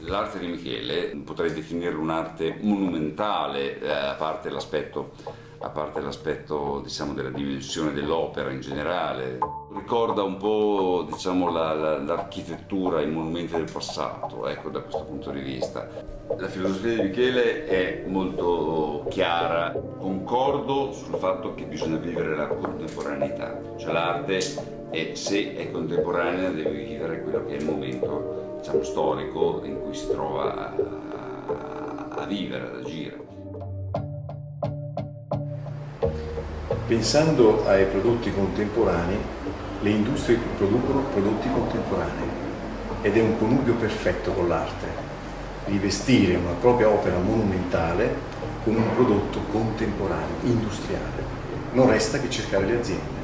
L'arte di Michele potrei definire un'arte monumentale, a parte l'aspetto diciamo, della dimensione dell'opera in generale. Ricorda un po', diciamo, l'architettura, i monumenti del passato, ecco, da questo punto di vista. La filosofia di Michele è molto chiara, concordo sul fatto che bisogna vivere la contemporaneità, cioè l'arte se è contemporanea deve vivere quello che è il momento, diciamo, storico in cui si trova a vivere, ad agire. Pensando ai prodotti contemporanei, le industrie producono prodotti contemporanei ed è un connubio perfetto con l'arte. Rivestire una propria opera monumentale con un prodotto contemporaneo, industriale. Non resta che cercare le aziende.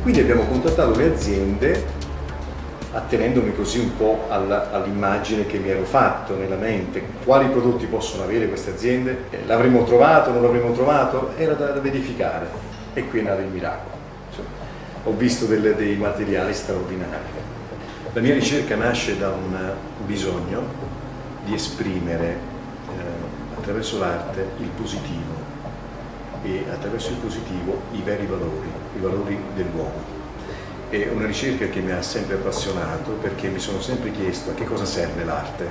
Quindi abbiamo contattato le aziende attenendomi così un po' all'immagine che mi ero fatto nella mente. Quali prodotti possono avere queste aziende? L'avremmo trovato, non l'avremmo trovato? Era da verificare e qui è nato il miracolo. Insomma, ho visto dei materiali straordinari. La mia ricerca nasce da un bisogno di esprimere attraverso l'arte il positivo e attraverso il positivo i veri valori, i valori dell'uomo. È una ricerca che mi ha sempre appassionato perché mi sono sempre chiesto a che cosa serve l'arte.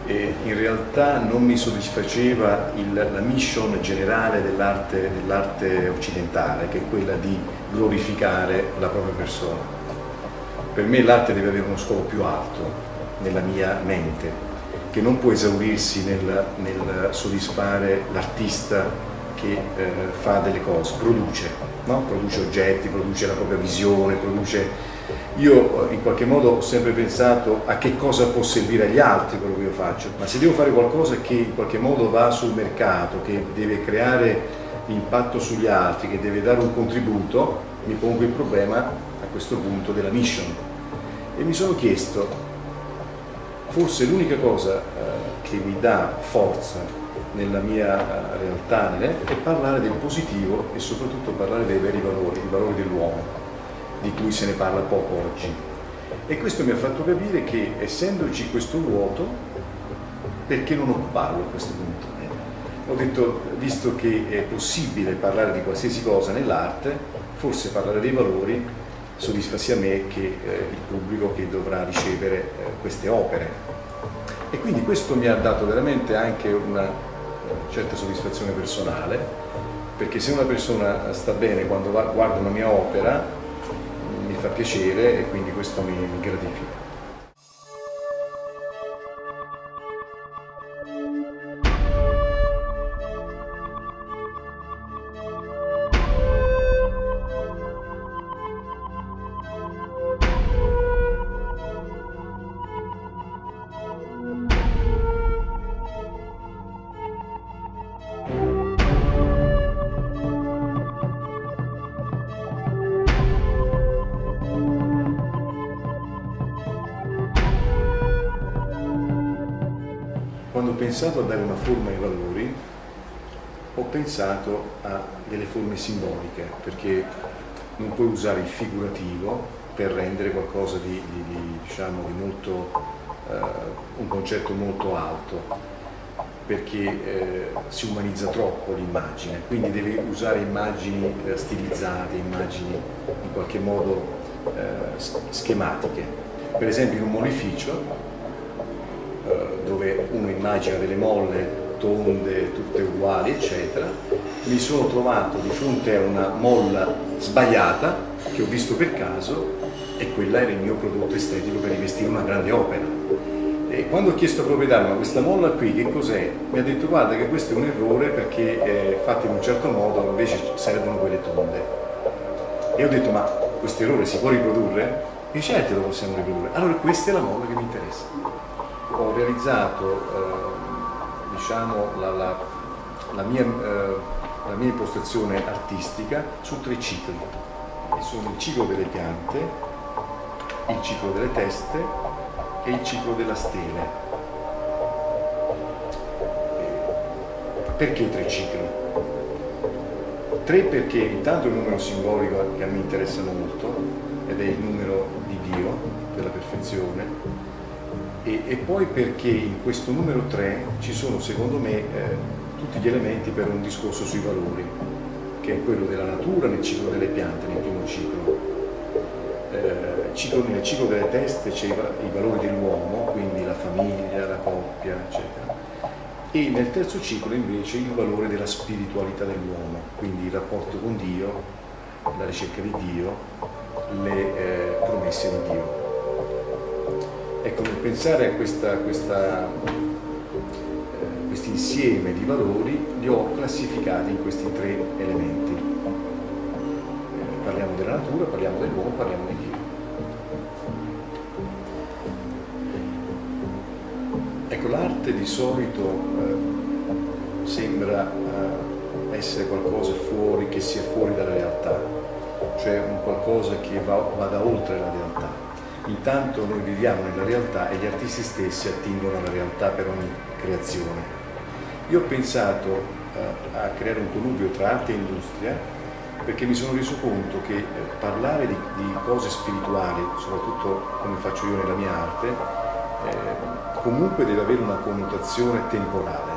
E in realtà non mi soddisfaceva la mission generale dell'arte occidentale, che è quella di glorificare la propria persona. Per me l'arte deve avere uno scopo più alto nella mia mente, che non può esaurirsi nel soddisfare l'artista che fa delle cose, produce, no? Produce oggetti, produce la propria visione, Io in qualche modo ho sempre pensato a che cosa può servire agli altri quello che io faccio, ma se devo fare qualcosa che in qualche modo va sul mercato, che deve creare impatto sugli altri, che deve dare un contributo, mi pongo il problema a questo punto della mission. E mi sono chiesto, forse l'unica cosa che mi dà forza nella mia realtà è parlare del positivo e soprattutto parlare dei veri valori, i valori dell'uomo, di cui se ne parla poco oggi. E questo mi ha fatto capire che, essendoci questo vuoto, perché non occuparlo a questo punto? Ho detto, visto che è possibile parlare di qualsiasi cosa nell'arte, forse parlare dei valori soddisfa sia me che il pubblico che dovrà ricevere queste opere. E quindi questo mi ha dato veramente anche una certa soddisfazione personale, perché se una persona sta bene quando guarda una mia opera mi fa piacere e quindi questo mi gratifica. Quando ho pensato a dare una forma ai valori, ho pensato a delle forme simboliche, perché non puoi usare il figurativo per rendere qualcosa diciamo, di molto, un concetto molto alto, perché si umanizza troppo l'immagine, quindi devi usare immagini stilizzate, immagini in qualche modo schematiche. Per esempio in un moleificio, dove uno immagina delle molle tonde, tutte uguali, eccetera, mi sono trovato di fronte a una molla sbagliata che ho visto per caso e quella era il mio prodotto estetico per rivestire una grande opera. E quando ho chiesto al proprietario, ma questa molla qui che cos'è? Mi ha detto guarda che questo è un errore perché fatte in un certo modo invece servono quelle tonde. E ho detto ma questo errore si può riprodurre? E certo lo possiamo riprodurre. Allora questa è la molla che mi interessa. Ho realizzato diciamo la mia impostazione artistica su 3 cicli, che sono il ciclo delle piante, il ciclo delle teste e il ciclo della stele. Perché 3 cicli? 3 perché intanto è un numero simbolico che a me interessa molto ed è il numero di Dio, della perfezione, e poi perché in questo numero 3 ci sono secondo me tutti gli elementi per un discorso sui valori, che è quello della natura nel ciclo delle piante, nel primo ciclo. Nel ciclo delle teste c'è i valori dell'uomo, quindi la famiglia, la coppia, eccetera. E nel terzo ciclo invece il valore della spiritualità dell'uomo, quindi il rapporto con Dio, la ricerca di Dio, le promesse di Dio. Ecco, nel pensare a questo insieme di valori li ho classificati in questi 3 elementi. Parliamo della natura, parliamo dell'uomo, parliamo di Dio. Ecco, l'arte di solito sembra essere qualcosa fuori, che sia fuori dalla realtà, cioè un qualcosa che vada oltre la realtà. Intanto noi viviamo nella realtà e gli artisti stessi attingono alla realtà per ogni creazione. Io ho pensato a creare un connubio tra arte e industria perché mi sono reso conto che parlare di cose spirituali, soprattutto come faccio io nella mia arte, comunque deve avere una connotazione temporale,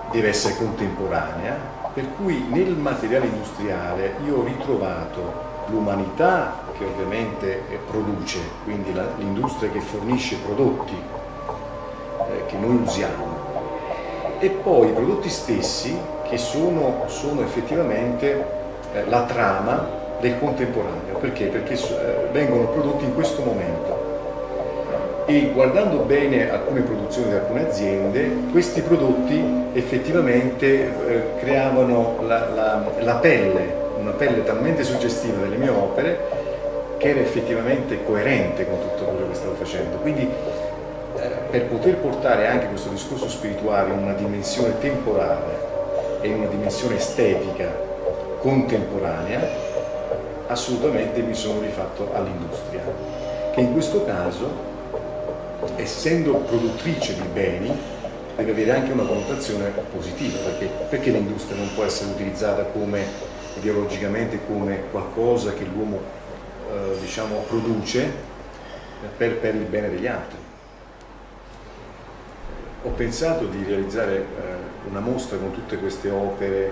deve essere contemporanea, per cui nel materiale industriale io ho ritrovato l'umanità che ovviamente produce, quindi l'industria che fornisce prodotti che noi usiamo, e poi i prodotti stessi che sono effettivamente la trama del contemporaneo. Perché? Perché vengono prodotti in questo momento. E guardando bene alcune produzioni di alcune aziende, questi prodotti effettivamente creavano la pelle, una pelle talmente suggestiva delle mie opere che era effettivamente coerente con tutto quello che stavo facendo. Quindi per poter portare anche questo discorso spirituale in una dimensione temporale e in una dimensione estetica contemporanea, assolutamente mi sono rifatto all'industria, che in questo caso, essendo produttrice di beni, deve avere anche una connotazione positiva, perché l'industria non può essere utilizzata ideologicamente come qualcosa che l'uomo diciamo, produce per il bene degli altri. Ho pensato di realizzare una mostra con tutte queste opere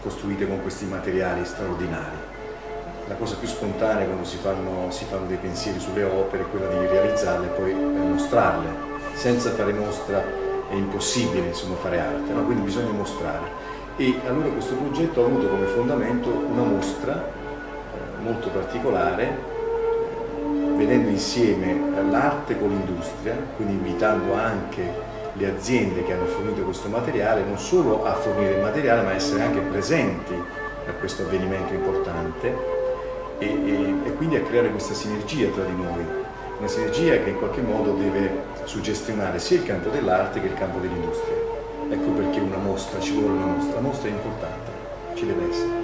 costruite con questi materiali straordinari. La cosa più spontanea quando si fanno dei pensieri sulle opere è quella di realizzarle e poi mostrarle. Senza fare mostra è impossibile, insomma, fare arte, no? Quindi bisogna mostrare. E allora questo progetto ha avuto come fondamento una mostra molto particolare, vedendo insieme l'arte con l'industria, quindi invitando anche le aziende che hanno fornito questo materiale non solo a fornire il materiale ma a essere anche presenti a questo avvenimento importante e quindi a creare questa sinergia tra di noi, una sinergia che in qualche modo deve suggestionare sia il campo dell'arte che il campo dell'industria. Ecco perché una mostra, ci vuole una mostra, la mostra è importante, ci deve essere.